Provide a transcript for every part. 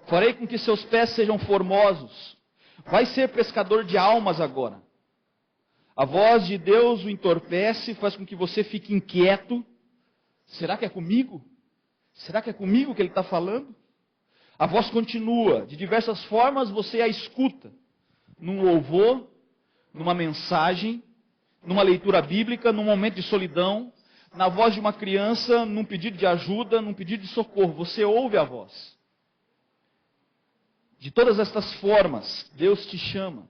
Farei com que seus pés sejam formosos. Vai ser pescador de almas agora. A voz de Deus o entorpece, faz com que você fique inquieto. Será que é comigo? Será que é comigo que ele está falando? A voz continua. De diversas formas você a escuta. Num louvor, numa mensagem, numa leitura bíblica, num momento de solidão, na voz de uma criança, num pedido de ajuda, num pedido de socorro. Você ouve a voz. De todas estas formas, Deus te chama.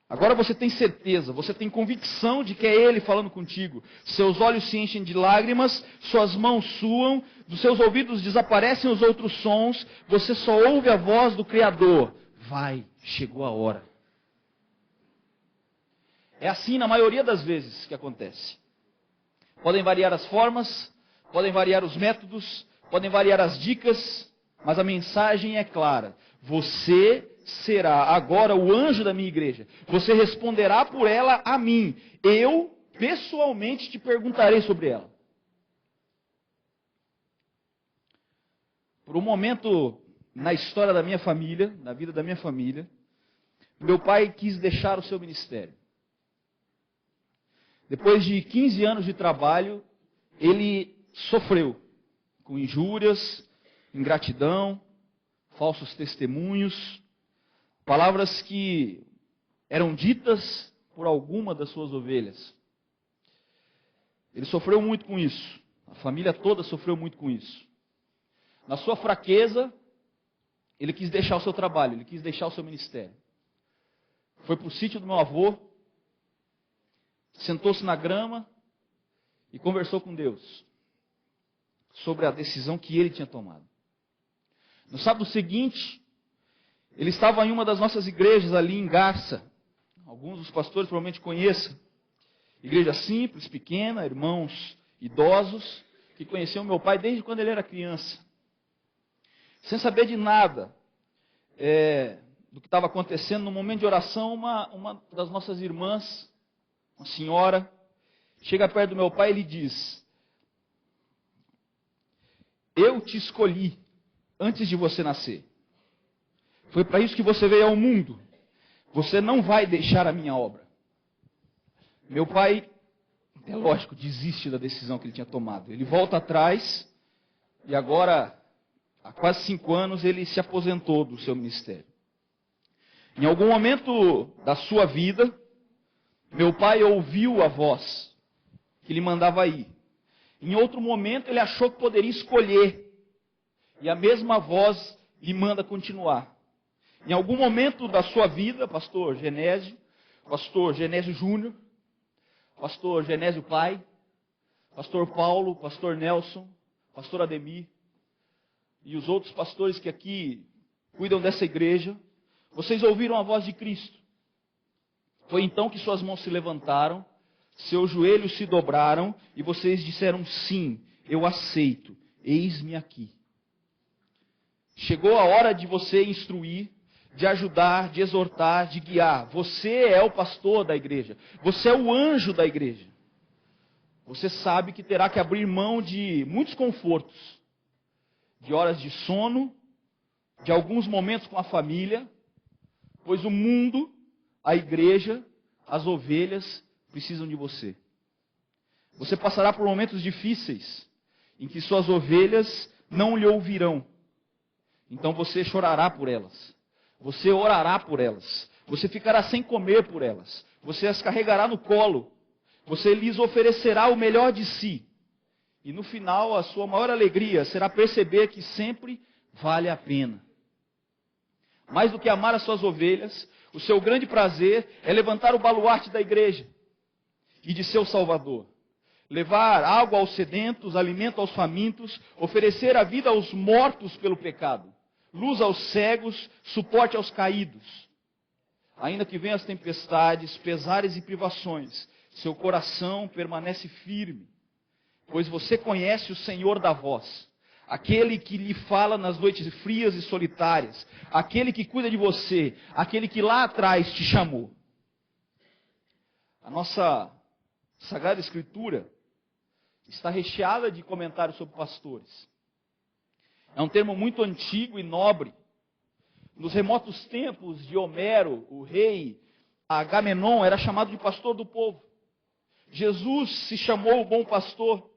Agora você tem certeza, você tem convicção de que é Ele falando contigo. Seus olhos se enchem de lágrimas, suas mãos suam, dos seus ouvidos desaparecem os outros sons, você só ouve a voz do Criador. Vai, chegou a hora. É assim na maioria das vezes que acontece. Podem variar as formas, podem variar os métodos, podem variar as dicas, mas a mensagem é clara. Você será agora o anjo da minha igreja. Você responderá por ela a mim. Eu, pessoalmente, te perguntarei sobre ela. Por um momento na história da minha família, na vida da minha família, meu pai quis deixar o seu ministério. Depois de 15 anos de trabalho, ele sofreu com injúrias, ingratidão, falsos testemunhos, palavras que eram ditas por alguma das suas ovelhas. Ele sofreu muito com isso. A família toda sofreu muito com isso. Na sua fraqueza, ele quis deixar o seu trabalho, ele quis deixar o seu ministério. Foi para o sítio do meu avô, sentou-se na grama e conversou com Deus sobre a decisão que ele tinha tomado. No sábado seguinte, ele estava em uma das nossas igrejas ali em Garça. Alguns dos pastores provavelmente conheçam. Igreja simples, pequena, irmãos idosos, que conheciam meu pai desde quando ele era criança. Sem saber de nada do que estava acontecendo, no momento de oração, uma das nossas irmãs, uma senhora, chega perto do meu pai e lhe diz: eu te escolhi antes de você nascer. Foi para isso que você veio ao mundo. Você não vai deixar a minha obra. Meu pai, é lógico, desiste da decisão que ele tinha tomado. Ele volta atrás e agora, há quase 5 anos, ele se aposentou do seu ministério. Em algum momento da sua vida, meu pai ouviu a voz que lhe mandava ir. Em outro momento, ele achou que poderia escolher. E a mesma voz lhe manda continuar. Em algum momento da sua vida, pastor Genésio Júnior, pastor Genésio Pai, pastor Paulo, pastor Nelson, pastor Ademir e os outros pastores que aqui cuidam dessa igreja, vocês ouviram a voz de Cristo. Foi então que suas mãos se levantaram, seus joelhos se dobraram e vocês disseram: sim, eu aceito, eis-me aqui. Chegou a hora de você instruir, de ajudar, de exortar, de guiar. Você é o pastor da igreja. Você é o anjo da igreja. Você sabe que terá que abrir mão de muitos confortos, de horas de sono, de alguns momentos com a família, pois o mundo, a igreja, as ovelhas precisam de você. Você passará por momentos difíceis, em que suas ovelhas não lhe ouvirão. Então você chorará por elas. Você orará por elas. Você ficará sem comer por elas. Você as carregará no colo. Você lhes oferecerá o melhor de si. E no final, a sua maior alegria será perceber que sempre vale a pena. Mais do que amar as suas ovelhas, o seu grande prazer é levantar o baluarte da igreja e de seu Salvador. Levar água aos sedentos, alimento aos famintos, oferecer a vida aos mortos pelo pecado, luz aos cegos, suporte aos caídos. Ainda que venham as tempestades, pesares e privações, seu coração permanece firme, pois você conhece o Senhor da voz, aquele que lhe fala nas noites frias e solitárias, aquele que cuida de você, aquele que lá atrás te chamou. A nossa Sagrada Escritura está recheada de comentários sobre pastores. É um termo muito antigo e nobre. Nos remotos tempos de Homero, o rei Agamenon era chamado de pastor do povo. Jesus se chamou o bom pastor.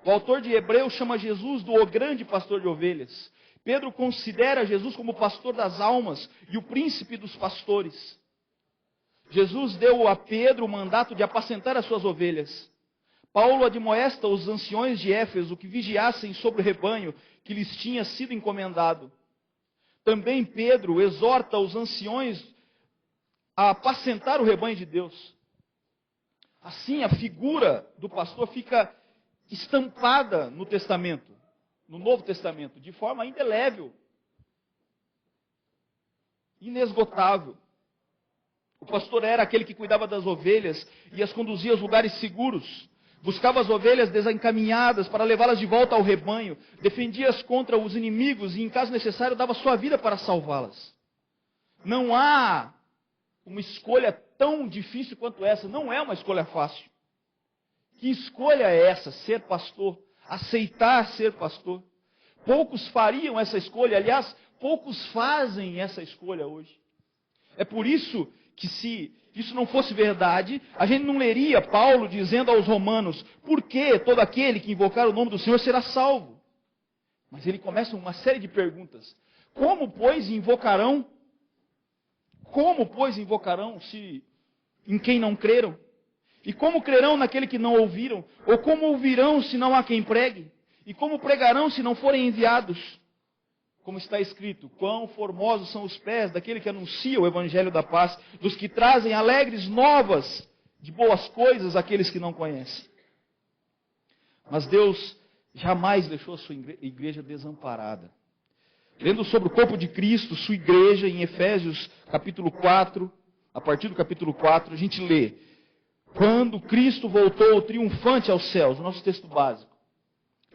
O autor de Hebreus chama Jesus do o grande pastor de ovelhas. Pedro considera Jesus como o pastor das almas e o príncipe dos pastores. Jesus deu a Pedro o mandato de apacentar as suas ovelhas. Paulo admoesta os anciões de Éfeso que vigiassem sobre o rebanho que lhes tinha sido encomendado. Também Pedro exorta os anciões a apacentar o rebanho de Deus. Assim, a figura do pastor fica estampada no Testamento, no Novo Testamento, de forma indelével, inesgotável. O pastor era aquele que cuidava das ovelhas e as conduzia aos lugares seguros, buscava as ovelhas desencaminhadas para levá-las de volta ao rebanho, defendia-as contra os inimigos e, em caso necessário, dava sua vida para salvá-las. Não há uma escolha tão difícil quanto essa, não é uma escolha fácil. Que escolha é essa? Ser pastor, aceitar ser pastor. Poucos fariam essa escolha, aliás, poucos fazem essa escolha hoje. É por isso que, se isso não fosse verdade, a gente não leria Paulo dizendo aos romanos: por que todo aquele que invocar o nome do Senhor será salvo? Mas ele começa uma série de perguntas. Como, pois, invocarão? Como, pois, invocarão se em quem não creram? E como crerão naquele que não ouviram? Ou como ouvirão se não há quem pregue? E como pregarão se não forem enviados? Como está escrito: quão formosos são os pés daquele que anuncia o evangelho da paz, dos que trazem alegres novas de boas coisas àqueles que não conhecem. Mas Deus jamais deixou a sua igreja desamparada. Lendo sobre o corpo de Cristo, sua igreja, em Efésios capítulo 4, a partir do capítulo 4, a gente lê: quando Cristo voltou triunfante aos céus, nosso texto básico,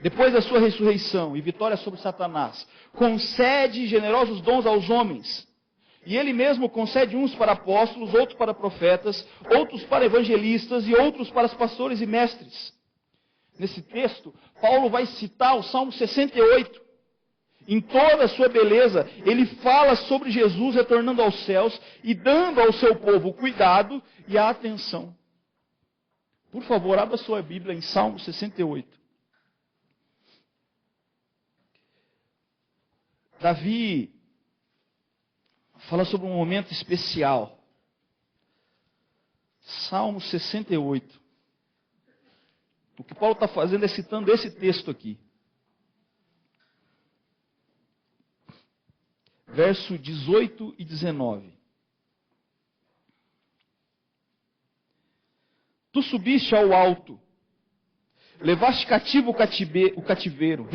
depois da sua ressurreição e vitória sobre Satanás, concede generosos dons aos homens. E ele mesmo concede uns para apóstolos, outros para profetas, outros para evangelistas e outros para pastores e mestres. Nesse texto, Paulo vai citar o Salmo 68. Em toda a sua beleza, ele fala sobre Jesus retornando aos céus e dando ao seu povo o cuidado e a atenção. Por favor, abra sua Bíblia em Salmo 68. Davi fala sobre um momento especial. Salmo 68. O que Paulo está fazendo é citando esse texto aqui. Verso 18 e 19. Tu subiste ao alto, levaste cativo o cativeiro,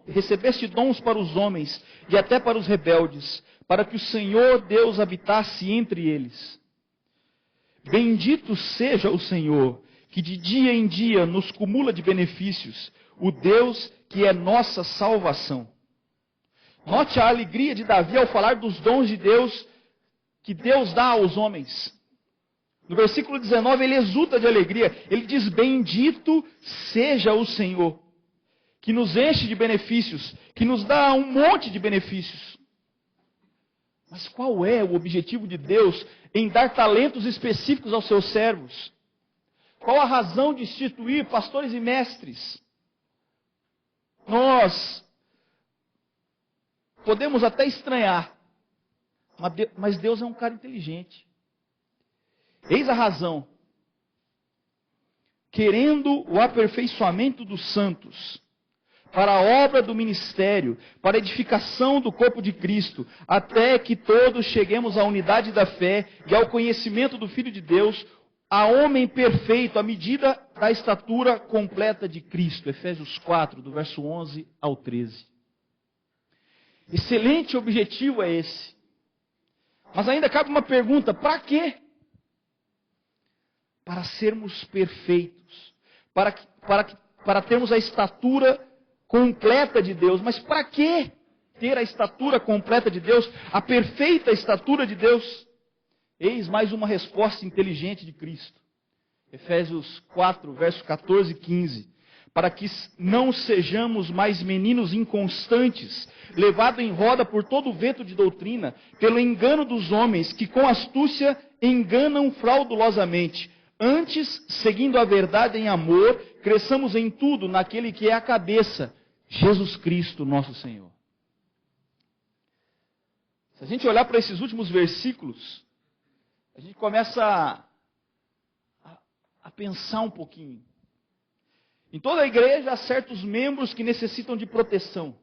recebeste dons para os homens e até para os rebeldes, para que o Senhor Deus habitasse entre eles. Bendito seja o Senhor, que de dia em dia nos cumula de benefícios, o Deus que é nossa salvação. Note a alegria de Davi ao falar dos dons de Deus que Deus dá aos homens. No versículo 19 ele exulta de alegria. Ele diz: bendito seja o Senhor, que nos enche de benefícios, que nos dá um monte de benefícios. Mas qual é o objetivo de Deus em dar talentos específicos aos seus servos? Qual a razão de instituir pastores e mestres? Nós podemos até estranhar, mas Deus é um cara inteligente. Eis a razão. Querendo o aperfeiçoamento dos santos, para a obra do ministério, para a edificação do corpo de Cristo, até que todos cheguemos à unidade da fé e ao conhecimento do Filho de Deus, a homem perfeito, à medida da estatura completa de Cristo. Efésios 4, do verso 11 ao 13. Excelente objetivo é esse. Mas ainda cabe uma pergunta: para quê? Para sermos perfeitos, para termos a estatura completa de Deus. Mas para que ter a estatura completa de Deus, a perfeita estatura de Deus? Eis mais uma resposta inteligente de Cristo. Efésios 4, versos 14 e 15. para que não sejamos mais meninos inconstantes, levados em roda por todo o vento de doutrina, pelo engano dos homens, que com astúcia enganam fraudulosamente. Antes, seguindo a verdade em amor, cresçamos em tudo naquele que é a cabeça, Jesus Cristo, nosso Senhor. Se a gente olhar para esses últimos versículos, a gente começa a pensar um pouquinho. Em toda a igreja há certos membros que necessitam de proteção.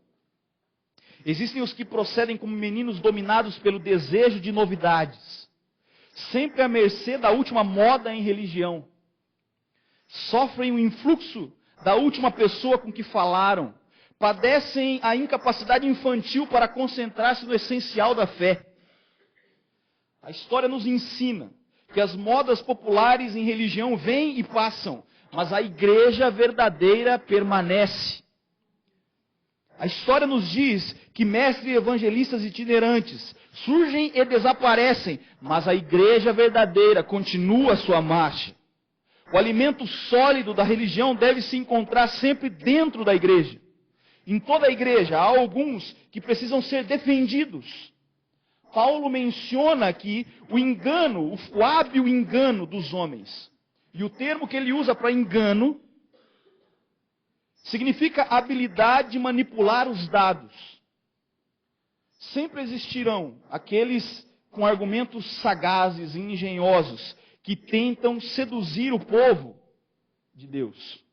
Existem os que procedem como meninos dominados pelo desejo de novidades, sempre à mercê da última moda em religião. Sofrem o influxo da última pessoa com que falaram. Padecem a incapacidade infantil para concentrar-se no essencial da fé. A história nos ensina que as modas populares em religião vêm e passam, mas a igreja verdadeira permanece. A história nos diz que mestres e evangelistas itinerantes surgem e desaparecem, mas a igreja verdadeira continua a sua marcha. O alimento sólido da religião deve se encontrar sempre dentro da igreja. Em toda a igreja há alguns que precisam ser defendidos. Paulo menciona aqui o engano, o hábil engano dos homens. E o termo que ele usa para engano significa habilidade de manipular os dados. Sempre existirão aqueles com argumentos sagazes e engenhosos que tentam seduzir o povo de Deus.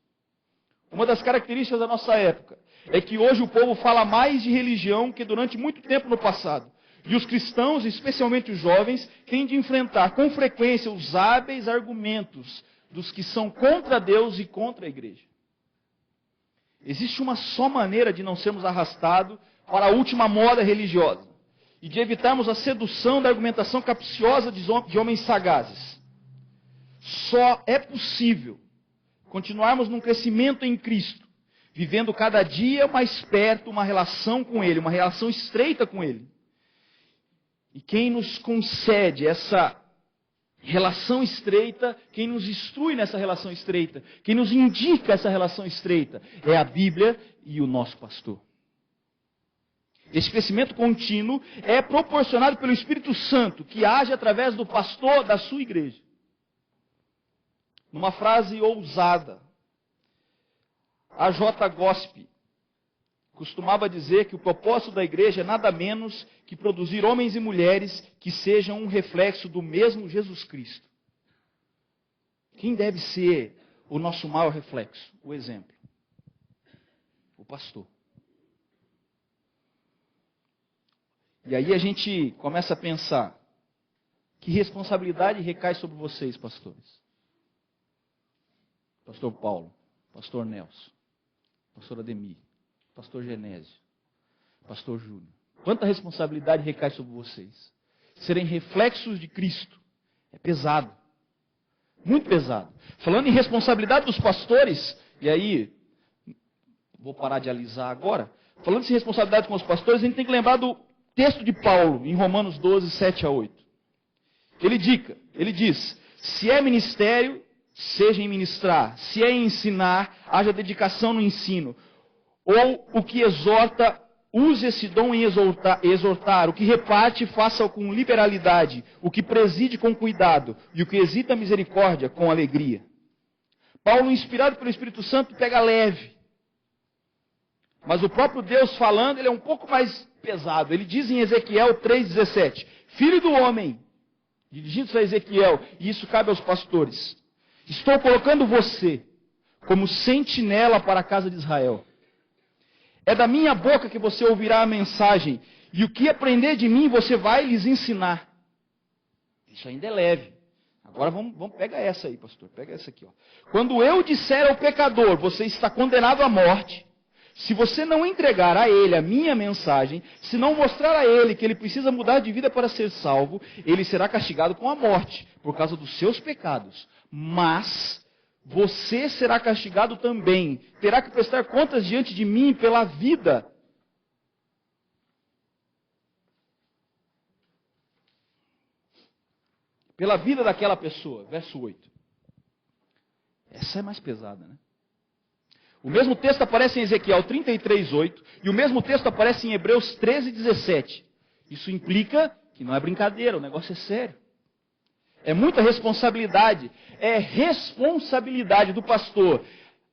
Uma das características da nossa época é que hoje o povo fala mais de religião que durante muito tempo no passado. E os cristãos, especialmente os jovens, têm de enfrentar com frequência os hábeis argumentos dos que são contra Deus e contra a igreja. Existe uma só maneira de não sermos arrastados para a última moda religiosa e de evitarmos a sedução da argumentação capciosa de homens sagazes. Só é possível continuarmos num crescimento em Cristo, vivendo cada dia mais perto uma relação com Ele, uma relação estreita com Ele. E quem nos concede essa relação estreita, quem nos instrui nessa relação estreita, quem nos indica essa relação estreita, é a Bíblia e o nosso pastor. Esse crescimento contínuo é proporcionado pelo Espírito Santo, que age através do pastor da sua igreja. Numa frase ousada, a J. Gospe costumava dizer que o propósito da igreja é nada menos que produzir homens e mulheres que sejam um reflexo do mesmo Jesus Cristo. Quem deve ser o nosso maior reflexo? O exemplo. O pastor. E aí a gente começa a pensar, que responsabilidade recai sobre vocês, pastores? Pastor Paulo, pastor Nelson, pastor Ademir, pastor Genésio, pastor Júnior. Quanta responsabilidade recai sobre vocês? Serem reflexos de Cristo. É pesado. Muito pesado. Falando em responsabilidade dos pastores, e aí, vou parar de alisar agora. Falando em responsabilidade com os pastores, a gente tem que lembrar do texto de Paulo, em Romanos 12, 7 a 8. Ele diz, se é ministério, seja em ministrar. Se é em ensinar, haja dedicação no ensino. Ou o que exorta, use esse dom em exortar. O que reparte, faça-o com liberalidade. O que preside, com cuidado. E o que hesita, misericórdia, com alegria. Paulo, inspirado pelo Espírito Santo, pega leve. Mas o próprio Deus falando, ele é um pouco mais pesado. Ele diz em Ezequiel 3,17, Filho do homem, dirigindo-se a Ezequiel, e isso cabe aos pastores, estou colocando você como sentinela para a casa de Israel. É da minha boca que você ouvirá a mensagem, e o que aprender de mim você vai lhes ensinar. Isso ainda é leve. Agora vamos pega essa aí, pastor. Pega essa aqui. Ó. Quando eu disser ao pecador, você está condenado à morte, se você não entregar a ele a minha mensagem, se não mostrar a ele que ele precisa mudar de vida para ser salvo, ele será castigado com a morte, por causa dos seus pecados. Mas você será castigado também. Terá que prestar contas diante de mim pela vida. Pela vida daquela pessoa. Verso 8. Essa é mais pesada, né? O mesmo texto aparece em Ezequiel 33:8 e o mesmo texto aparece em Hebreus 13:17. Isso implica que não é brincadeira, o negócio é sério. É muita responsabilidade. É responsabilidade do pastor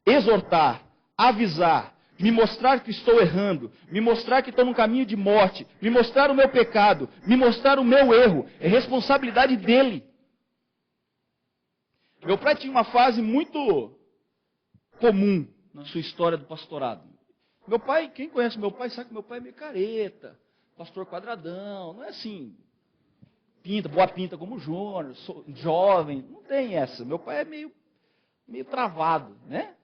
exortar, avisar, me mostrar que estou errando, me mostrar que estou num caminho de morte, me mostrar o meu pecado, me mostrar o meu erro. É responsabilidade dele. Meu pai tinha uma fase muito comum na sua história do pastorado. Meu pai, quem conhece meu pai sabe que meu pai é meio careta, pastor quadradão, não é assim, boa pinta como o Júnior, jovem, não tem essa. Meu pai é meio travado, né?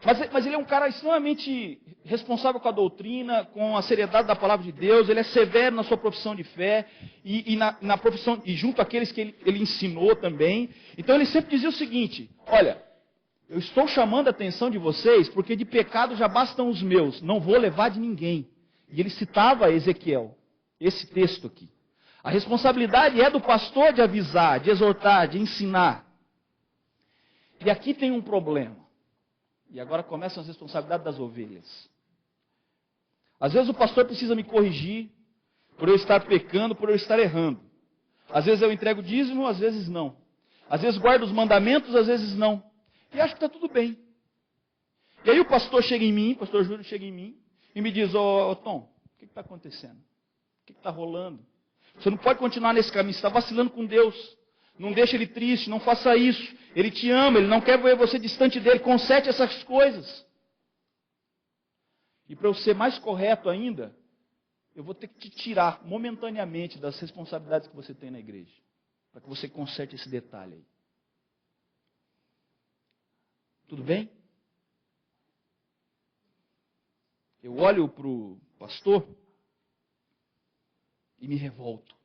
Mas ele é um cara extremamente responsável com a doutrina, com a seriedade da palavra de Deus, ele é severo na sua profissão de fé, e na profissão, e junto àqueles que ele ensinou também. Então ele sempre dizia o seguinte: olha, eu estou chamando a atenção de vocês, porque de pecado já bastam os meus, não vou levar de ninguém. E ele citava Ezequiel, esse texto aqui. A responsabilidade é do pastor de avisar, de exortar, de ensinar. E aqui tem um problema. E agora começam as responsabilidades das ovelhas. Às vezes o pastor precisa me corrigir por eu estar pecando, por eu estar errando. Às vezes eu entrego dízimo, às vezes não. Às vezes guardo os mandamentos, às vezes não. E acho que está tudo bem. E aí o pastor chega em mim, o pastor Júlio chega em mim, e me diz: ô Tom, o que está acontecendo? O que está rolando? Você não pode continuar nesse caminho, você está vacilando com Deus. Não deixe ele triste, não faça isso. Ele te ama, ele não quer ver você distante dele. Conserte essas coisas. E para eu ser mais correto ainda, eu vou ter que te tirar momentaneamente das responsabilidades que você tem na igreja. Para que você conserte esse detalhe aí. Tudo bem? Eu olho para o pastor e me revolto.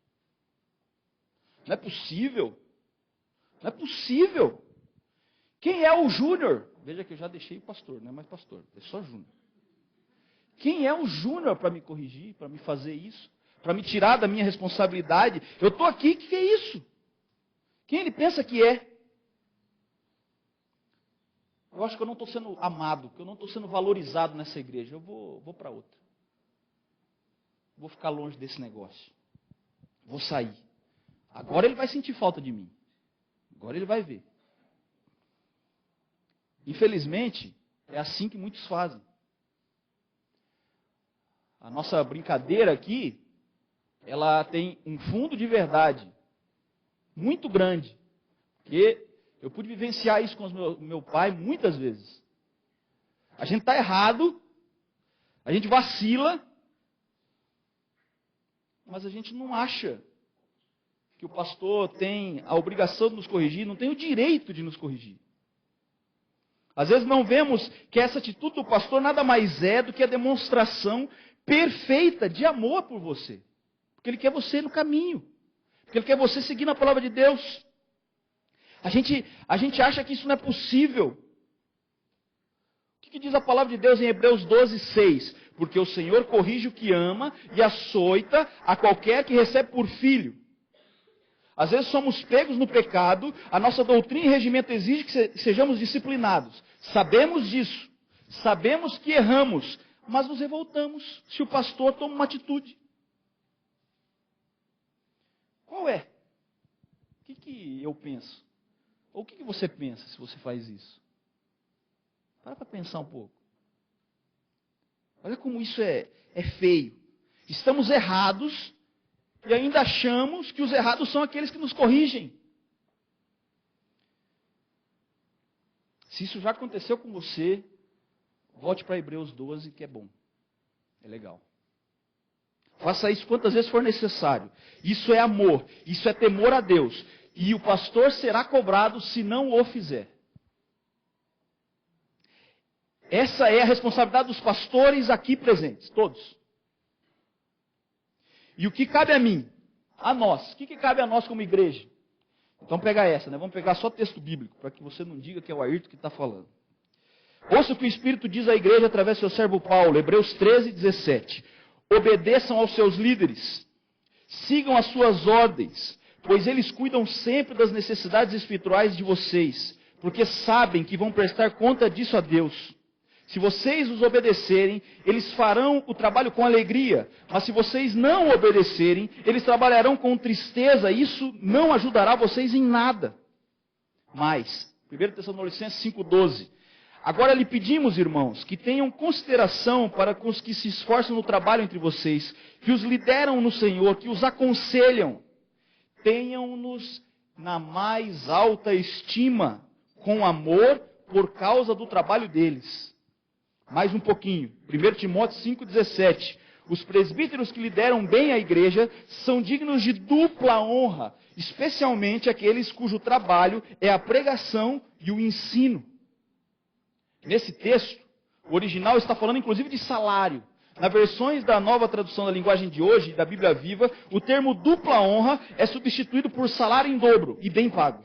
Não é possível. Não é possível. Quem é o Júnior? Veja que eu já deixei o pastor, não é mais pastor, é só Júnior. Quem é o Júnior para me corrigir, para me fazer isso? Para me tirar da minha responsabilidade? Eu estou aqui, o que é isso? Quem ele pensa que é? Eu acho que eu não estou sendo amado, que eu não estou sendo valorizado nessa igreja. Eu vou para outra. Vou ficar longe desse negócio. Vou sair. Agora ele vai sentir falta de mim. Agora ele vai ver. Infelizmente, é assim que muitos fazem. A nossa brincadeira aqui, ela tem um fundo de verdade muito grande. Porque eu pude vivenciar isso com meu pai muitas vezes. A gente está errado, a gente vacila, mas a gente não acha que o pastor tem a obrigação de nos corrigir, não tem o direito de nos corrigir. Às vezes não vemos que essa atitude do pastor nada mais é do que a demonstração perfeita de amor por você. Porque ele quer você no caminho. Porque ele quer você seguindo a palavra de Deus. A gente acha que isso não é possível. O que diz a palavra de Deus em Hebreus 12:6? Porque o Senhor corrige o que ama e açoita a qualquer que recebe por filho. Às vezes somos pegos no pecado, a nossa doutrina e regimento exige que sejamos disciplinados. Sabemos disso, sabemos que erramos, mas nos revoltamos se o pastor toma uma atitude. Qual é? O que eu penso? Ou o que você pensa se você faz isso? Para pensar um pouco. Olha como isso é feio. Estamos errados e ainda achamos que os errados são aqueles que nos corrigem. Se isso já aconteceu com você, volte para Hebreus 12, que é bom. É legal. Faça isso quantas vezes for necessário. Isso é amor, isso é temor a Deus. E o pastor será cobrado se não o fizer. Essa é a responsabilidade dos pastores aqui presentes, todos. E o que cabe a mim? A nós. O que cabe a nós como igreja? Então pega essa, né? Vamos pegar só texto bíblico, para que você não diga que é o Ayrton que está falando. Ouça o que o Espírito diz à igreja através do seu servo Paulo, Hebreus 13:17. Obedeçam aos seus líderes, sigam as suas ordens, pois eles cuidam sempre das necessidades espirituais de vocês, porque sabem que vão prestar conta disso a Deus. Se vocês os obedecerem, eles farão o trabalho com alegria. Mas se vocês não obedecerem, eles trabalharão com tristeza. Isso não ajudará vocês em nada. Mas, 1 Tessalonicenses 5,12. Agora lhe pedimos, irmãos, que tenham consideração para com os que se esforçam no trabalho entre vocês, que os lideram no Senhor, que os aconselham. Tenham-nos na mais alta estima, com amor, por causa do trabalho deles. Mais um pouquinho. 1 Timóteo 5,17. Os presbíteros que lideram bem a igreja são dignos de dupla honra, especialmente aqueles cujo trabalho é a pregação e o ensino. Nesse texto, o original está falando inclusive de salário. Nas versões da nova tradução da linguagem de hoje, da Bíblia Viva, o termo dupla honra é substituído por salário em dobro e bem pago.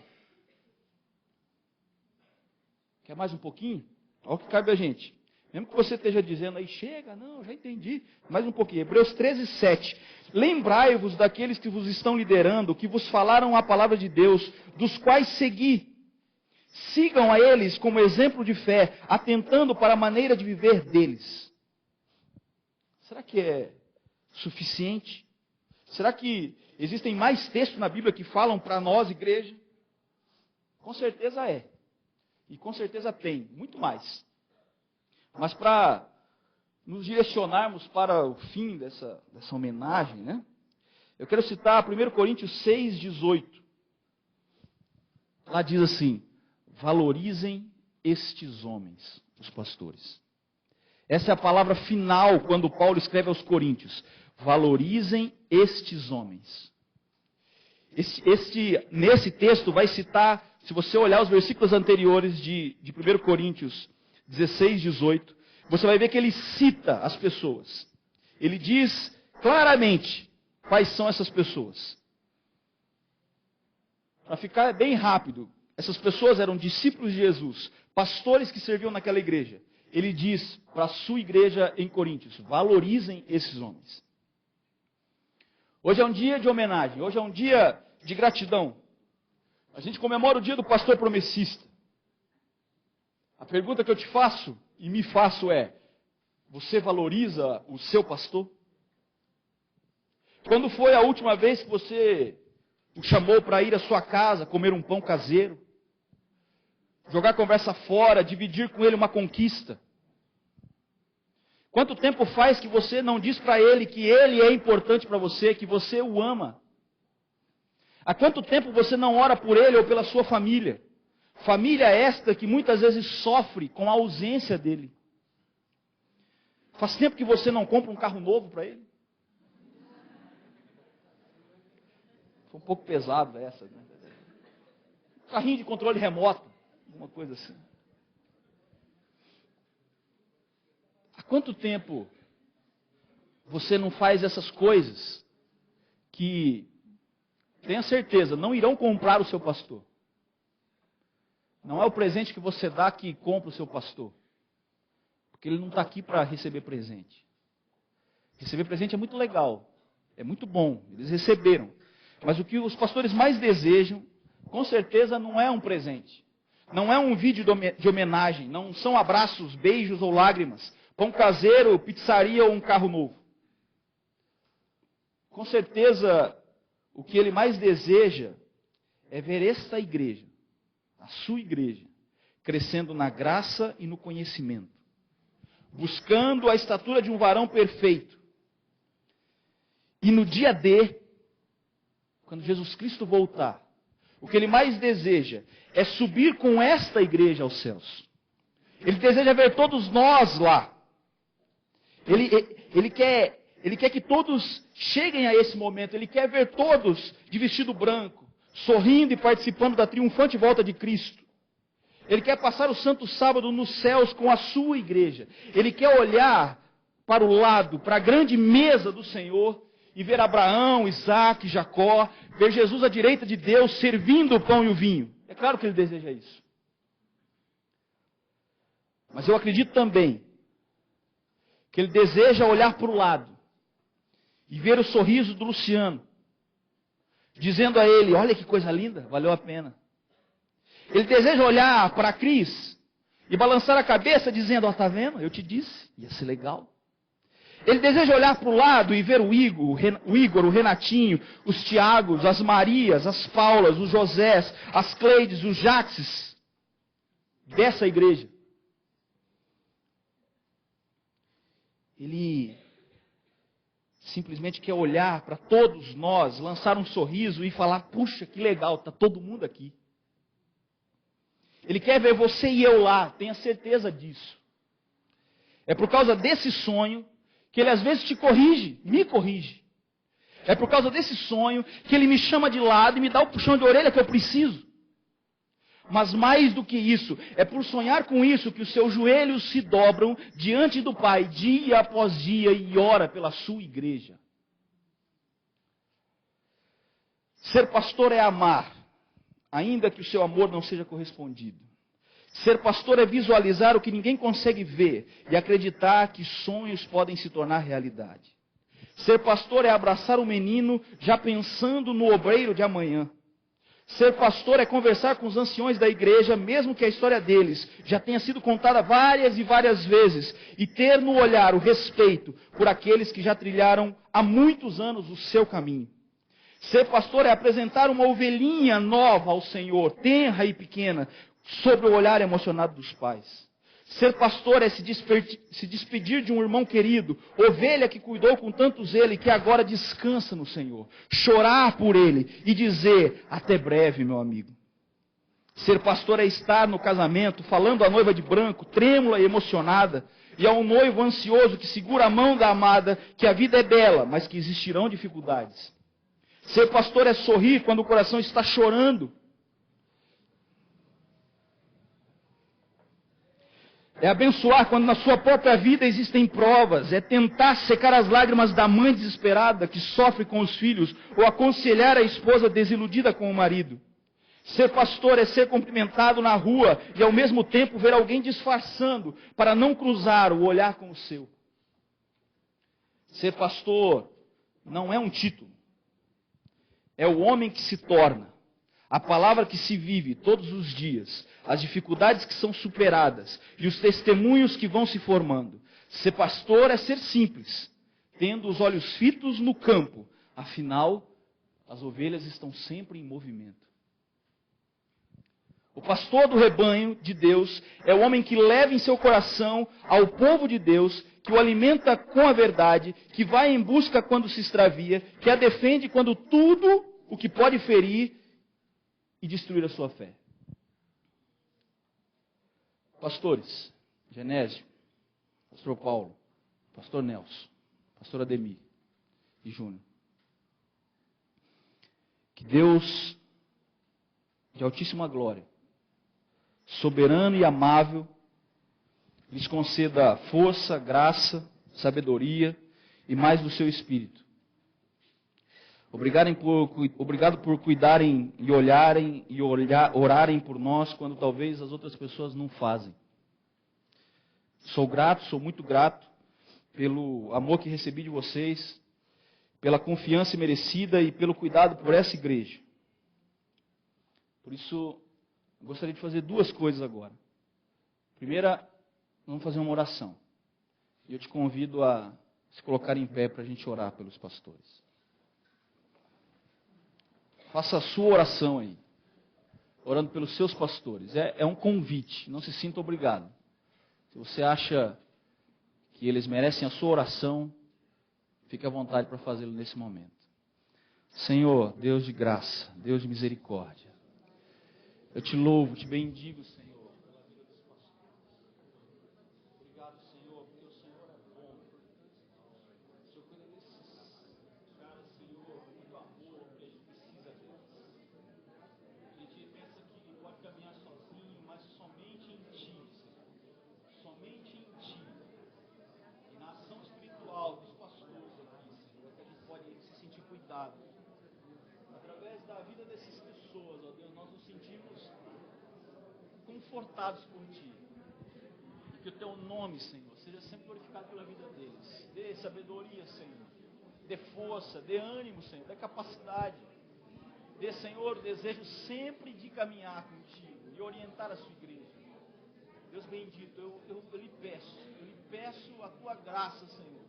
Quer mais um pouquinho? Olha o que cabe a gente. Mesmo que você esteja dizendo aí, chega, não, já entendi. Mais um pouquinho. Hebreus 13:7. Lembrai-vos daqueles que vos estão liderando, que vos falaram a palavra de Deus, dos quais segui. Sigam a eles como exemplo de fé, atentando para a maneira de viver deles. Será que é suficiente? Será que existem mais textos na Bíblia que falam para nós, igreja? Com certeza é. E com certeza tem, muito mais. Mas para nos direcionarmos para o fim dessa homenagem, né? Eu quero citar 1 Coríntios 6,18. Lá diz assim: valorizem estes homens, os pastores. Essa é a palavra final quando Paulo escreve aos Coríntios. Valorizem estes homens. Nesse texto vai citar, se você olhar os versículos anteriores de 1 Coríntios 16:18, você vai ver que ele cita as pessoas. Ele diz claramente quais são essas pessoas. Para ficar bem rápido, essas pessoas eram discípulos de Jesus, pastores que serviam naquela igreja. Ele diz para a sua igreja em Coríntios: valorizem esses homens. Hoje é um dia de homenagem, hoje é um dia de gratidão. A gente comemora o dia do pastor promessista. A pergunta que eu te faço e me faço é: você valoriza o seu pastor? Quando foi a última vez que você o chamou para ir à sua casa, comer um pão caseiro? Jogar conversa fora, dividir com ele uma conquista? Quanto tempo faz que você não diz para ele que ele é importante para você, que você o ama? Há quanto tempo você não ora por ele ou pela sua família? Família esta que muitas vezes sofre com a ausência dele. Faz tempo que você não compra um carro novo para ele? Foi um pouco pesado essa, né? Carrinho de controle remoto, alguma coisa assim. Há quanto tempo você não faz essas coisas que, tenha certeza, não irão comprar o seu pastor? Não é o presente que você dá que compra o seu pastor. Porque ele não está aqui para receber presente. Receber presente é muito legal. É muito bom. Eles receberam. Mas o que os pastores mais desejam, com certeza, não é um presente. Não é um vídeo de homenagem. Não são abraços, beijos ou lágrimas. Pão caseiro, pizzaria ou um carro novo. Com certeza, o que ele mais deseja é ver esta igreja, a sua igreja, crescendo na graça e no conhecimento, buscando a estatura de um varão perfeito. E no dia D, quando Jesus Cristo voltar, o que ele mais deseja é subir com esta igreja aos céus. Ele deseja ver todos nós lá. Ele quer que todos cheguem a esse momento. Ele quer ver todos de vestido branco, sorrindo e participando da triunfante volta de Cristo. Ele quer passar o Santo Sábado nos céus com a sua igreja. Ele quer olhar para o lado, para a grande mesa do Senhor, e ver Abraão, Isaac, Jacó, ver Jesus à direita de Deus, servindo o pão e o vinho. É claro que ele deseja isso. Mas eu acredito também que ele deseja olhar para o lado e ver o sorriso do Luciano, dizendo a ele: olha que coisa linda, valeu a pena. Ele deseja olhar para a Cris e balançar a cabeça dizendo, ó, tá vendo? Eu te disse, ia ser legal. Ele deseja olhar para o lado e ver o Igor, o Renatinho, os Tiagos, as Marias, as Paulas, os Josés, as Cleides, os Jaxes dessa igreja. Ele simplesmente quer olhar para todos nós, lançar um sorriso e falar, puxa, que legal, está todo mundo aqui. Ele quer ver você e eu lá, tenha certeza disso. É por causa desse sonho que ele às vezes te corrige, me corrige. É por causa desse sonho que ele me chama de lado e me dá o puxão de orelha que eu preciso. Mas mais do que isso, é por sonhar com isso que os seus joelhos se dobram diante do Pai, dia após dia, e ora pela sua igreja. Ser pastor é amar, ainda que o seu amor não seja correspondido. Ser pastor é visualizar o que ninguém consegue ver e acreditar que sonhos podem se tornar realidade. Ser pastor é abraçar o menino já pensando no obreiro de amanhã. Ser pastor é conversar com os anciões da igreja, mesmo que a história deles já tenha sido contada várias e várias vezes, e ter no olhar o respeito por aqueles que já trilharam há muitos anos o seu caminho. Ser pastor é apresentar uma ovelhinha nova ao Senhor, tenra e pequena, sob o olhar emocionado dos pais. Ser pastor é se despedir de um irmão querido, ovelha que cuidou com tanto zelo e que agora descansa no Senhor. Chorar por ele e dizer, até breve, meu amigo. Ser pastor é estar no casamento, falando à noiva de branco, trêmula e emocionada, e ao noivo ansioso que segura a mão da amada, que a vida é bela, mas que existirão dificuldades. Ser pastor é sorrir quando o coração está chorando. É abençoar quando na sua própria vida existem provas. É tentar secar as lágrimas da mãe desesperada que sofre com os filhos. Ou aconselhar a esposa desiludida com o marido. Ser pastor é ser cumprimentado na rua e ao mesmo tempo ver alguém disfarçando para não cruzar o olhar com o seu. Ser pastor não é um título. É o homem que se torna. A palavra que se vive todos os dias, as dificuldades que são superadas e os testemunhos que vão se formando. Ser pastor é ser simples, tendo os olhos fitos no campo. Afinal, as ovelhas estão sempre em movimento. O pastor do rebanho de Deus é o homem que leva em seu coração ao povo de Deus, que o alimenta com a verdade, que vai em busca quando se extravia, que a defende quando tudo o que pode ferir e destruir a sua fé. Pastores, Genésio, Pastor Paulo, Pastor Nelson, Pastor Ademir e Júnior. Que Deus, de altíssima glória, soberano e amável, lhes conceda força, graça, sabedoria e mais do seu Espírito. Obrigado por cuidarem e olharem e orarem por nós quando talvez as outras pessoas não fazem. Sou grato, sou muito grato pelo amor que recebi de vocês, pela confiança merecida e pelo cuidado por essa igreja. Por isso, eu gostaria de fazer duas coisas agora. Primeira, vamos fazer uma oração. E eu te convido a se colocar em pé para a gente orar pelos pastores. Faça a sua oração aí, orando pelos seus pastores. É um convite, não se sinta obrigado. Se você acha que eles merecem a sua oração, fique à vontade para fazê-lo nesse momento. Senhor, Deus de graça, Deus de misericórdia, eu te louvo, te bendigo, Senhor. Através da vida dessas pessoas, ó Deus, nós nos sentimos confortados por Ti. E que o Teu nome, Senhor, seja sempre glorificado pela vida deles. Dê sabedoria, Senhor. Dê força, dê ânimo, Senhor. Dê capacidade. Dê, Senhor, o desejo sempre de caminhar contigo e orientar a sua igreja. Deus bendito, eu lhe peço a tua graça, Senhor.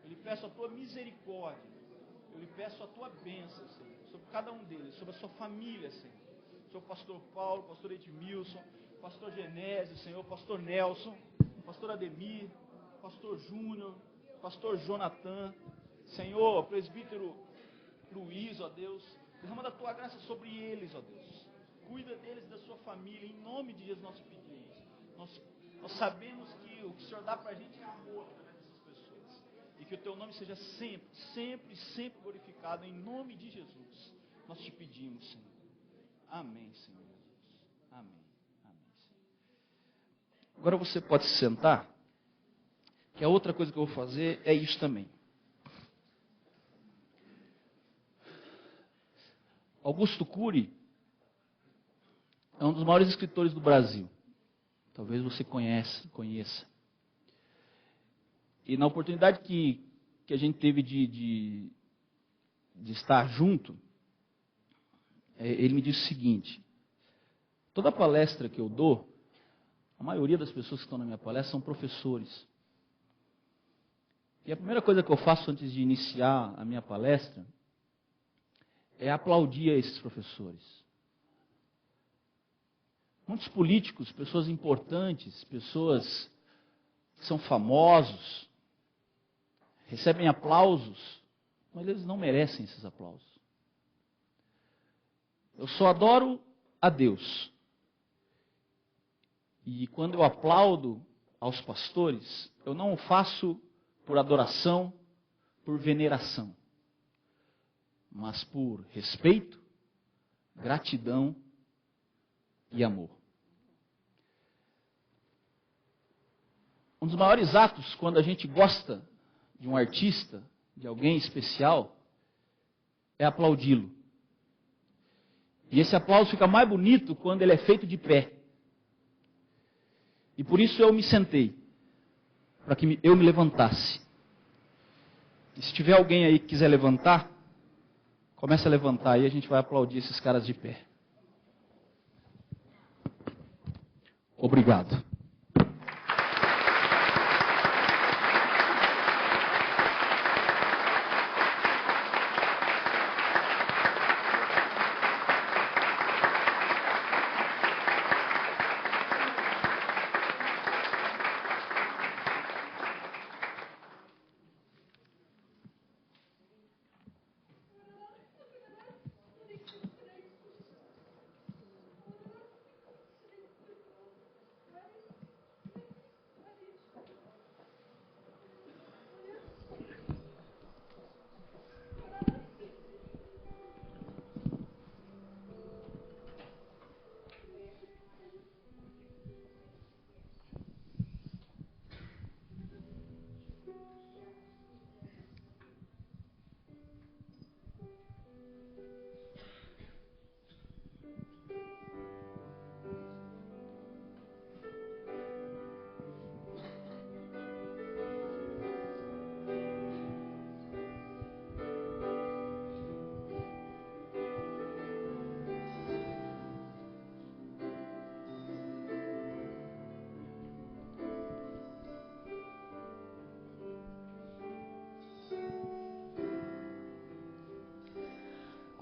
Eu lhe peço a tua misericórdia. Eu lhe peço a tua bênção, Senhor, sobre cada um deles, sobre a sua família, Senhor. Sobre o pastor Paulo, pastor Edmilson, pastor Genésio, Senhor, pastor Nelson, pastor Ademir, pastor Júnior, pastor Jonathan, Senhor, presbítero Luiz, ó Deus. Derrama da tua graça sobre eles, ó Deus. Cuida deles, da sua família. Em nome de Jesus nós pedimos. Nós sabemos que o que o Senhor dá para a gente é amor através dessas pessoas. E que o teu nome seja sempre glorificado. Em nome de Jesus nós te pedimos, Senhor. Amém, Senhor Jesus. Amém. Amém, Senhor. Agora você pode se sentar. Que a outra coisa que eu vou fazer é isso também. Augusto Cury é um dos maiores escritores do Brasil. Talvez você conheça. E na oportunidade que a gente teve de estar junto, ele me disse o seguinte: toda palestra que eu dou, a maioria das pessoas que estão na minha palestra são professores. E a primeira coisa que eu faço antes de iniciar a minha palestra é aplaudir a esses professores. Muitos políticos, pessoas importantes, pessoas que são famosos, recebem aplausos, mas eles não merecem esses aplausos. Eu só adoro a Deus. E quando eu aplaudo aos pastores, eu não o faço por adoração, por veneração, mas por respeito, gratidão e amor. Um dos maiores atos, quando a gente gosta de um artista, de alguém especial, é aplaudi-lo. E esse aplauso fica mais bonito quando ele é feito de pé. E por isso eu me sentei, para que eu me levantasse. E se tiver alguém aí que quiser levantar, comece a levantar e a gente vai aplaudir esses caras de pé. Obrigado.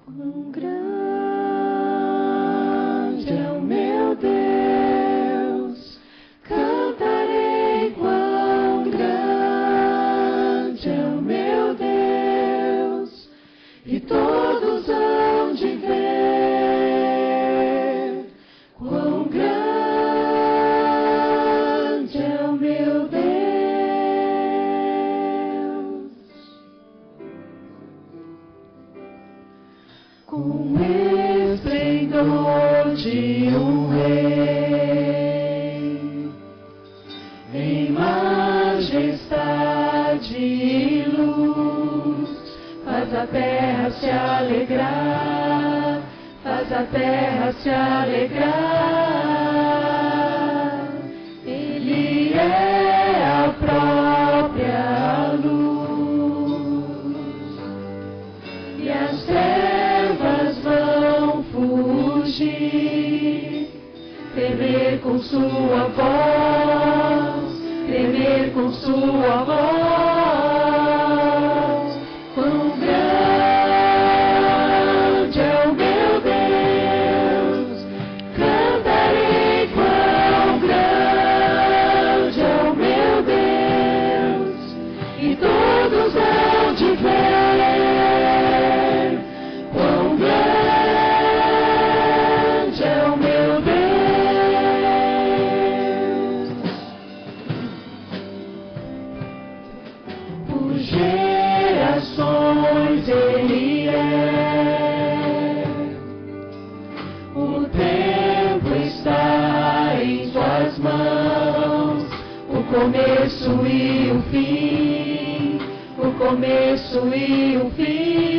Quão grande é o meu Deus, cantarei quão grande é o meu Deus, e todos hão de ver quão grande é o meu Deus. Com esplendor de um rei, em majestade e luz, faz a terra se alegrar, faz a terra se alegrar. Ele é a própria luz, e as trevas vão fugir, tremer com sua voz, tremer com sua voz. Quão grande é o meu Deus, cantarei quão grande é o meu Deus, e todos hão de ver quão grande é o meu Deus. Por gerações Ele é, o tempo está em Suas mãos, o começo e o fim, o começo e o fim.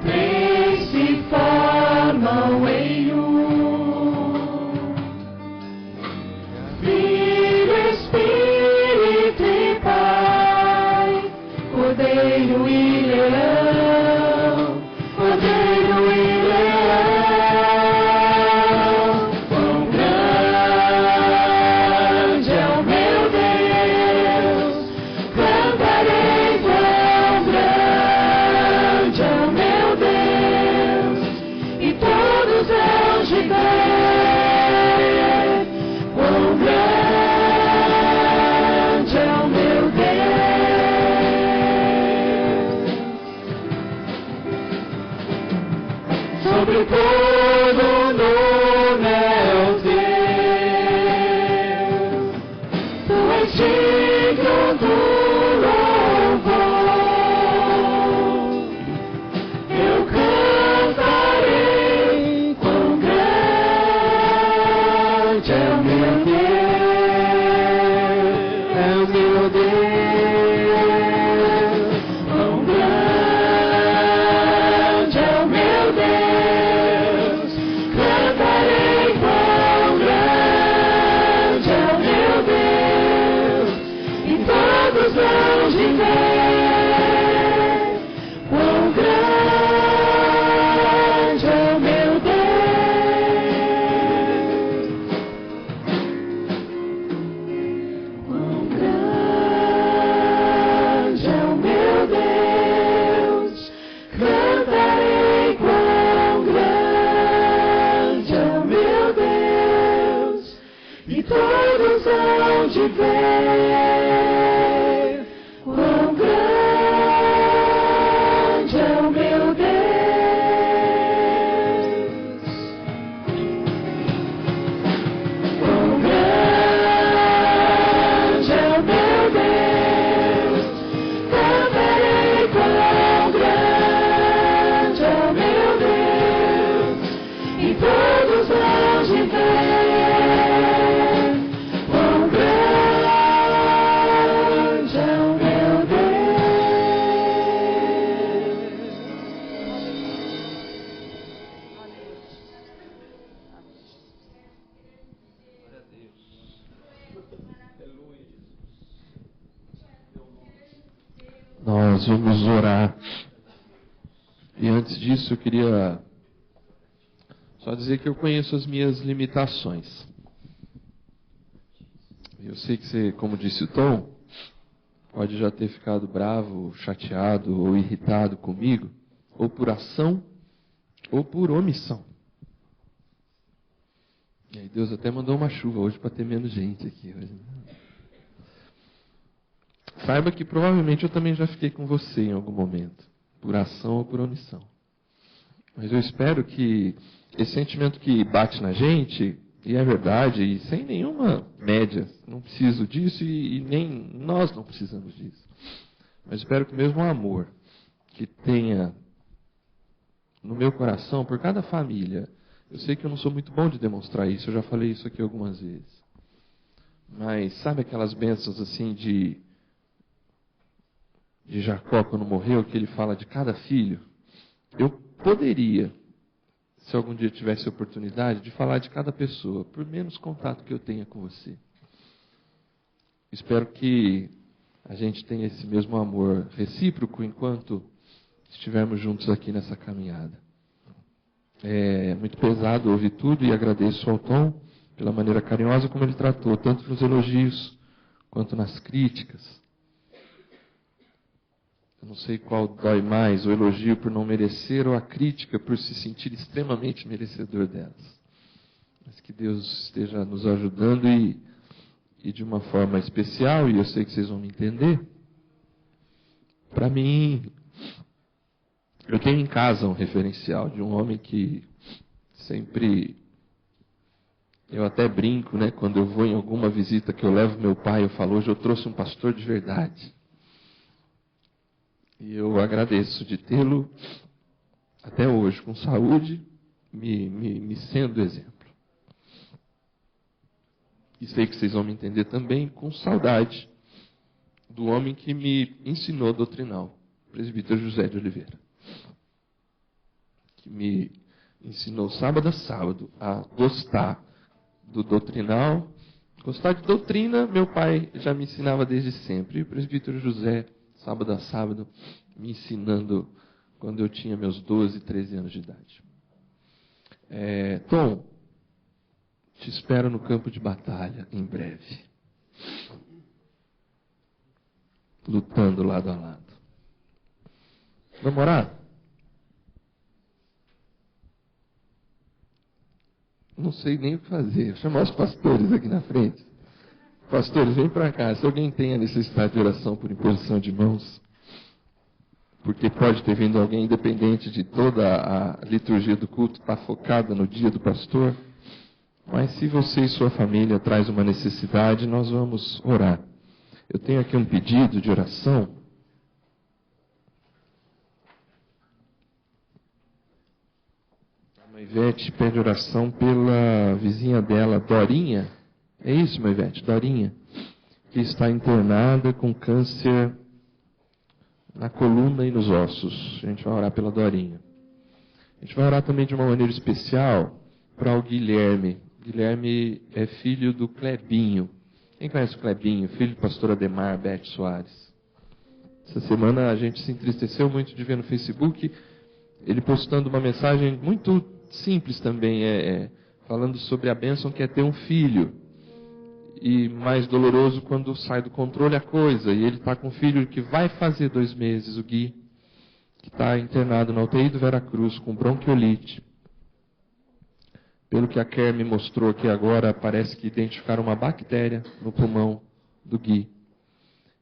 Três se formam em um, Filho, Espírito e Pai, Cordeiro e Leão, Cordeiro e Leão. Quão grande é o meu Deus, cantarei quão grande é o meu Deus, e todos hão de ver quão grande é o meu Deus. Sobre todo nome é o teu, tu és digno do louvor. Eu cantarei quão grande é o meu Deus, é o meu Deus. Quão grande é o meu Deus, cantarei quão grande é o meu Deus, e todos hão de ver quão grande é o meu Deus. Quão grande é o meu Deus, cantarei quão grande é o meu Deus, e todos hão de ver quão grande é o meu Deus. Quão grande é o meu Deus, cantarei quão grande é o meu Deus, e todos hão de ver quão grande é o meu Deus. Nós vamos orar. E antes disso, eu queria só dizer que eu conheço as minhas limitações. Eu sei que você, como disse o Tom, pode já ter ficado bravo, chateado ou irritado comigo, ou por ação, ou por omissão. E aí Deus até mandou uma chuva hoje para ter menos gente aqui hoje. Saiba que provavelmente eu também já fiquei com você em algum momento, por ação ou por omissão. Mas eu espero que esse sentimento que bate na gente, e é verdade, e sem nenhuma média, não preciso disso e nem nós não precisamos disso. Mas espero que mesmo o amor que tenha no meu coração por cada família, eu sei que eu não sou muito bom de demonstrar isso, eu já falei isso aqui algumas vezes. Mas sabe aquelas bênçãos assim de Jacó quando morreu, que ele fala de cada filho? Eu poderia, se algum dia tivesse oportunidade, de falar de cada pessoa, por menos contato que eu tenha com você. Espero que a gente tenha esse mesmo amor recíproco enquanto estivermos juntos aqui nessa caminhada. É muito pesado ouvir tudo e agradeço ao Tom pela maneira carinhosa como ele tratou, tanto nos elogios quanto nas críticas. Eu não sei qual dói mais, o elogio por não merecer ou a crítica por se sentir extremamente merecedor delas. Mas que Deus esteja nos ajudando e de uma forma especial, e eu sei que vocês vão me entender. Para mim, eu tenho em casa um referencial de um homem que sempre, eu até brinco, né? Quando eu vou em alguma visita que eu levo meu pai, eu falo, hoje eu trouxe um pastor de verdade. E eu agradeço de tê-lo até hoje, com saúde, me sendo exemplo. E sei que vocês vão me entender também, com saudade do homem que me ensinou doutrinal, o presbítero José de Oliveira. Que me ensinou sábado a sábado a gostar do doutrinal. Gostar de doutrina, meu pai já me ensinava desde sempre. E o presbítero José, sábado a sábado, me ensinando quando eu tinha meus 12, 13 anos de idade. Tom, te espero no campo de batalha em breve. Lutando lado a lado. Vamos orar? Não sei nem o que fazer. Vou chamar os pastores aqui na frente. Pastores, vem para cá. Se alguém tem a necessidade de oração por imposição de mãos, porque pode ter vindo alguém, independente de toda a liturgia do culto, está focada no dia do pastor. Mas se você e sua família traz uma necessidade, nós vamos orar. Eu tenho aqui um pedido de oração. A Ivete pede oração pela vizinha dela, Dorinha. É isso, minha Ivete? Dorinha. Que está internada com câncer na coluna e nos ossos. A gente vai orar pela Dorinha. A gente vai orar também de uma maneira especial para o Guilherme. Guilherme é filho do Clebinho. Quem conhece o Clebinho? Filho do pastor Ademar Bete Soares. Essa semana a gente se entristeceu muito de ver no Facebook ele postando uma mensagem muito simples também, falando sobre a bênção que é ter um filho. E mais doloroso quando sai do controle a coisa. E ele está com um filho que vai fazer 2 meses, o Gui, que está internado na UTI do Veracruz com bronquiolite. Pelo que a Kerr me mostrou aqui agora, parece que identificaram uma bactéria no pulmão do Gui.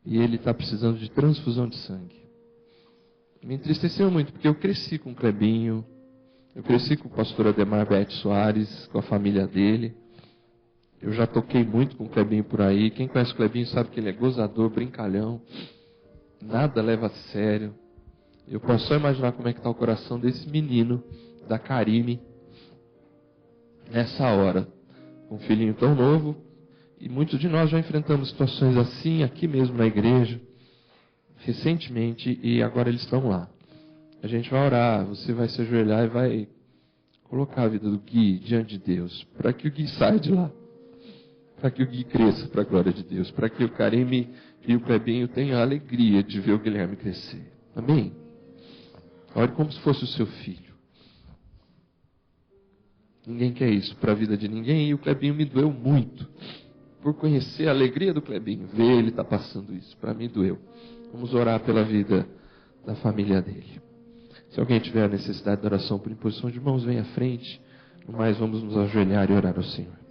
E ele está precisando de transfusão de sangue. Me entristeceu muito, porque eu cresci com o Clebinho, eu cresci com o pastor Ademar Bete Soares, com a família dele. Eu já toquei muito com o Clebinho por aí. Quem conhece o Clebinho sabe que ele é gozador, brincalhão. Nada leva a sério. Eu posso só imaginar como é que está o coração desse menino, da Karime, nessa hora. Com um filhinho tão novo. E muitos de nós já enfrentamos situações assim, aqui mesmo na igreja, recentemente, e agora eles estão lá. A gente vai orar, você vai se ajoelhar e vai colocar a vida do Gui diante de Deus, para que o Gui saia de lá. Para que o Gui cresça para a glória de Deus. Para que o Karime e o Clebinho tenham a alegria de ver o Guilherme crescer. Amém? Ore como se fosse o seu filho. Ninguém quer isso para a vida de ninguém. E o Clebinho me doeu muito. Por conhecer a alegria do Clebinho. Ver ele estar passando isso. Para mim doeu. Vamos orar pela vida da família dele. Se alguém tiver a necessidade de oração por imposição de mãos, vem à frente. No mais, vamos nos ajoelhar e orar ao Senhor.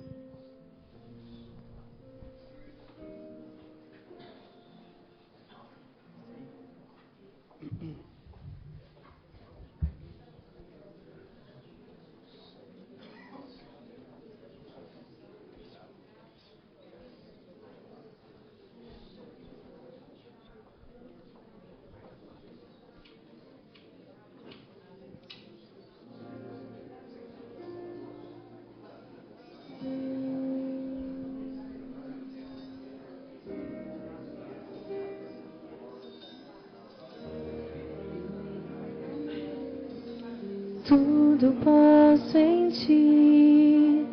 Tudo posso em ti,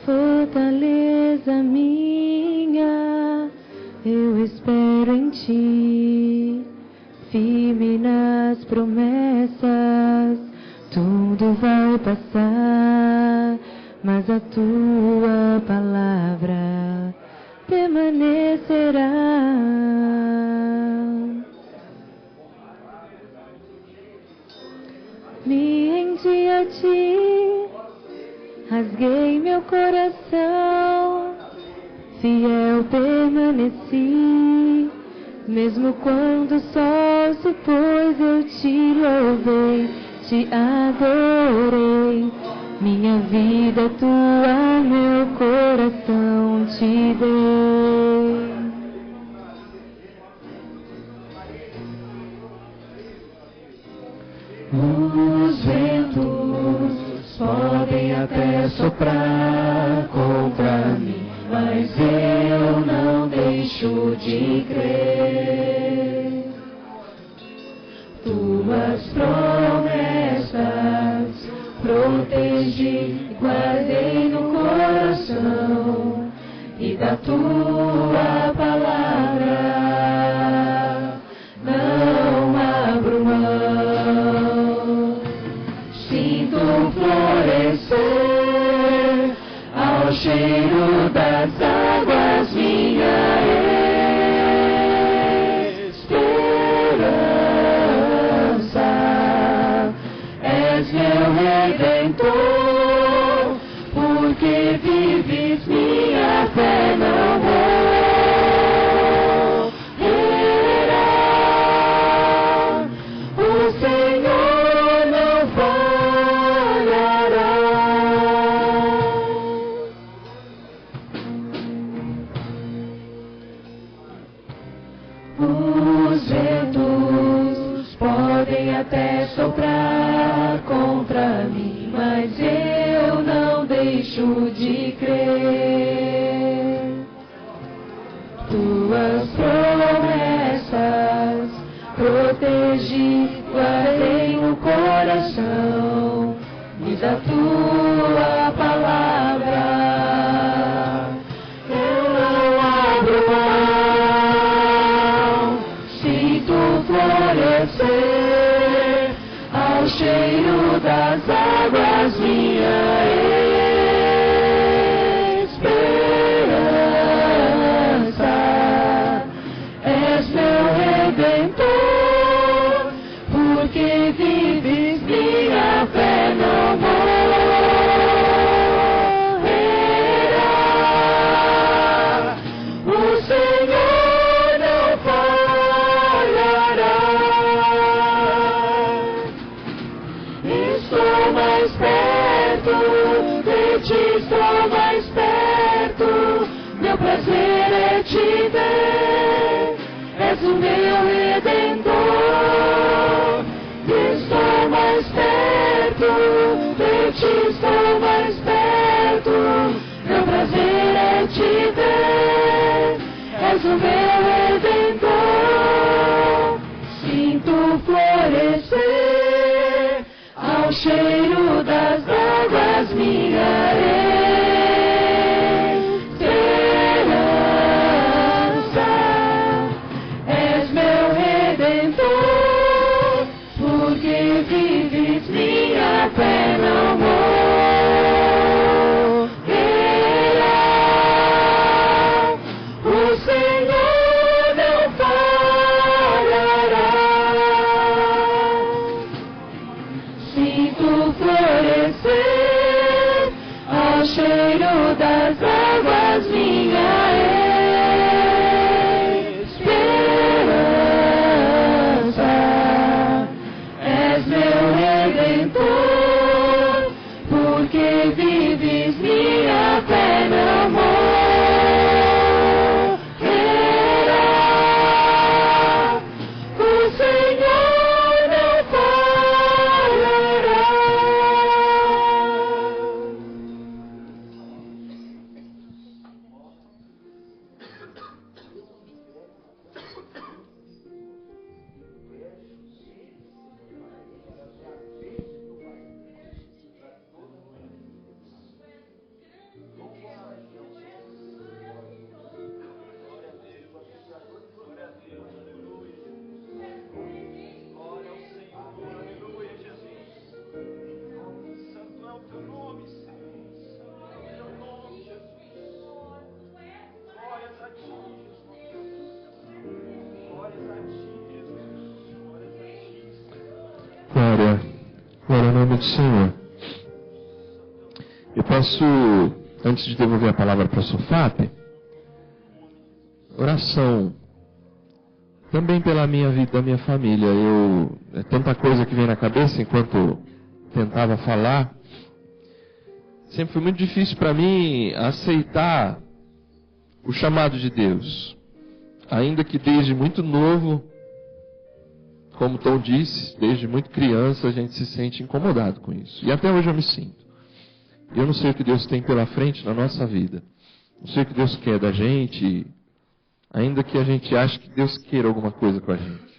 fortaleza minha, eu espero em ti, firme nas promessas, tu mundo vai passar, mas a tua palavra permanecerá. Me rendi a ti, rasguei meu coração, fiel permaneci, mesmo quando o sol se pôs, eu te louvei, te adorei. Minha vida é tua, meu coração te dei. Os ventos podem até soprar contra mim, mas eu não deixo de crer. Tuas promessas protegi e guardei no coração, e da tua palavra não abro mão. Sinto florescer ao cheiro das águas minha esperança. És meu Redentor, porque vives minha fé não morrerá. O Senhor não falhará. Os ventos podem até soprar contra mim, mas eu não deixo de crer. Tuas promessas protegi, guardei no coração, e da tua palavra eu não abro mão. Sinto florescer ao cheiro das águas minha esperança. És meu Redentor, porque vives minha fé não morrerá. O Senhor não falhará. Estou mais perto de ti, estou mais perto. Meu prazer é te ver, és o meu Redentor. Estou mais perto de ti, estou mais perto. Meu prazer é te ver, és o meu Redentor. Sinto florescer ao cheiro das águas minha esperança. És meu Redentor, porque vives minha fé não morrerá. O Senhor Glória ao nome do Senhor. Eu posso, antes de devolver a palavra para a Sofap, oração também pela minha vida, da minha família. É tanta coisa que vem na cabeça enquanto tentava falar. Sempre foi muito difícil para mim aceitar o chamado de Deus. Ainda que desde muito novo, como Tom disse, desde muito criança a gente se sente incomodado com isso. E até hoje eu me sinto. Eu não sei o que Deus tem pela frente na nossa vida. Não sei o que Deus quer da gente, ainda que a gente ache que Deus queira alguma coisa com a gente.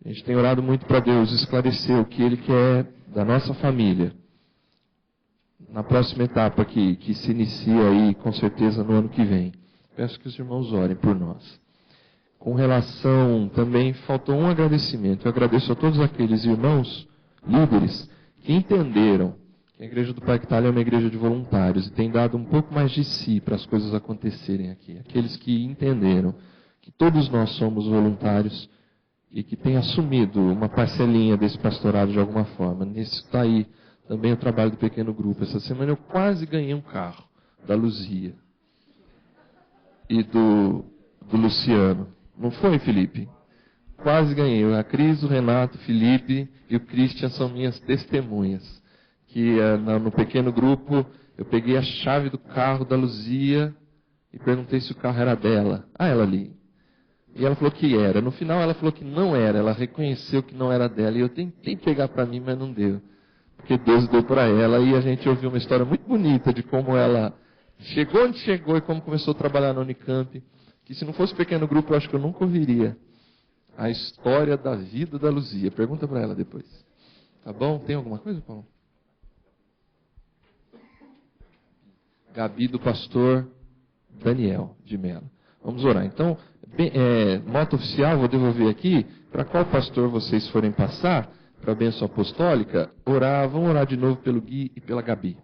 A gente tem orado muito para Deus esclarecer o que Ele quer da nossa família. Na próxima etapa que se inicia aí, com certeza, no ano que vem. Peço que os irmãos orem por nós. Com relação, também faltou um agradecimento. Eu agradeço a todos aqueles irmãos, líderes, que entenderam que a Igreja do Parque Itália é uma igreja de voluntários e tem dado um pouco mais de si para as coisas acontecerem aqui. Aqueles que entenderam que todos nós somos voluntários e que têm assumido uma parcelinha desse pastorado de alguma forma. Nisso está aí também o trabalho do pequeno grupo. Essa semana eu quase ganhei um carro da Luzia e do Luciano. Não foi, Felipe? Quase ganhei. A Cris, o Renato, o Felipe e o Christian são minhas testemunhas. Que no pequeno grupo eu peguei a chave do carro da Luzia e perguntei se o carro era dela. Ah, ela ali. E ela falou que era. No final ela falou que não era. Ela reconheceu que não era dela. E eu tentei pegar para mim, mas não deu. Porque Deus deu para ela. E a gente ouviu uma história muito bonita de como ela chegou onde chegou e como começou a trabalhar na Unicamp. Que se não fosse pequeno grupo, eu acho que eu nunca ouviria a história da vida da Luzia. Pergunta para ela depois. Tá bom? Tem alguma coisa, Paulo? Gabi, do pastor Daniel de Mello. Vamos orar. Então, nota oficial, vou devolver aqui. Para qual pastor vocês forem passar, para a bênção apostólica, vamos orar de novo pelo Gui e pela Gabi.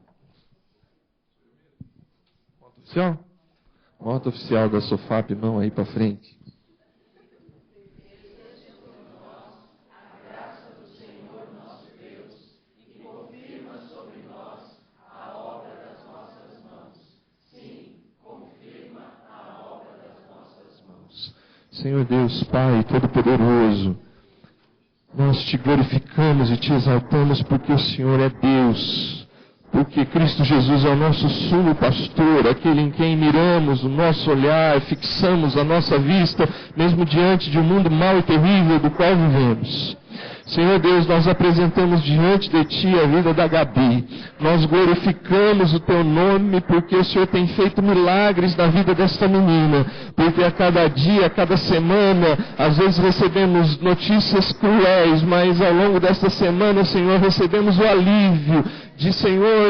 Nota oficial? Nota oficial da Sofap, mão aí para frente. Senhor Deus, Pai Todo-Poderoso, nós te glorificamos e te exaltamos porque o Senhor é Deus, porque Cristo Jesus é o nosso sumo pastor, aquele em quem miramos o nosso olhar, fixamos a nossa vista, mesmo diante de um mundo mau e terrível do qual vivemos. Senhor Deus, nós apresentamos diante de Ti a vida da Gabi. Nós glorificamos o Teu nome porque o Senhor tem feito milagres na vida desta menina. Porque a cada dia, a cada semana, às vezes recebemos notícias cruéis, mas ao longo desta semana, Senhor, recebemos o alívio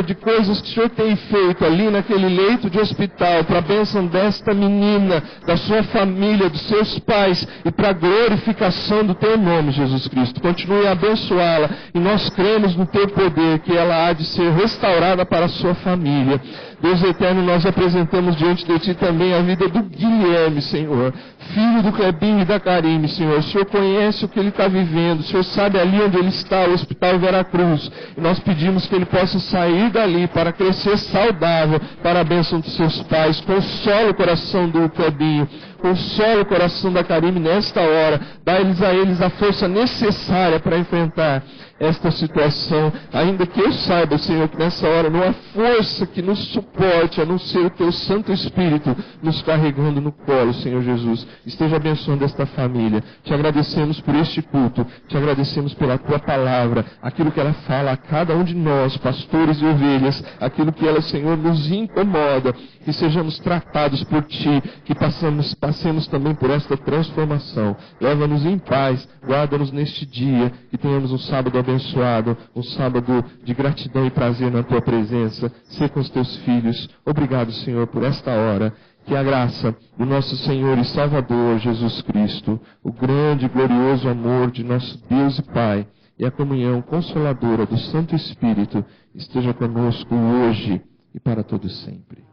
de coisas que o Senhor tem feito ali naquele leito de hospital, para a bênção desta menina, da sua família, dos seus pais, e para a glorificação do Teu nome, Jesus Cristo. Continue a abençoá-la, e nós cremos no Teu poder, que ela há de ser restaurada para a sua família. Deus eterno, nós apresentamos diante de Ti também a vida do Guilherme, Senhor, filho do Clebinho e da Karine, Senhor. O Senhor conhece o que ele está vivendo, o Senhor sabe ali onde ele está, o Hospital Veracruz, e nós pedimos que ele possa sair dali para crescer saudável, para a bênção dos seus pais. Consola o coração do Clebinho, consola o coração da Karine nesta hora, dá-lhes a eles a força necessária para enfrentar esta situação, ainda que eu saiba, Senhor, que nessa hora não há força que nos suporte, a não ser o Teu Santo Espírito nos carregando no colo, Senhor Jesus. Esteja abençoando esta família. Te agradecemos por este culto, te agradecemos pela Tua palavra, aquilo que ela fala a cada um de nós, pastores e ovelhas, aquilo que ela, Senhor, nos incomoda, que sejamos tratados por Ti, que passemos também por esta transformação. Leva-nos em paz, guarda-nos neste dia, que tenhamos um sábado abençoado, um sábado de gratidão e prazer na Tua presença. Sê com os Teus filhos. Obrigado, Senhor, por esta hora. Que a graça do nosso Senhor e Salvador Jesus Cristo, o grande e glorioso amor de nosso Deus e Pai, e a comunhão consoladora do Santo Espírito esteja conosco hoje e para todo sempre.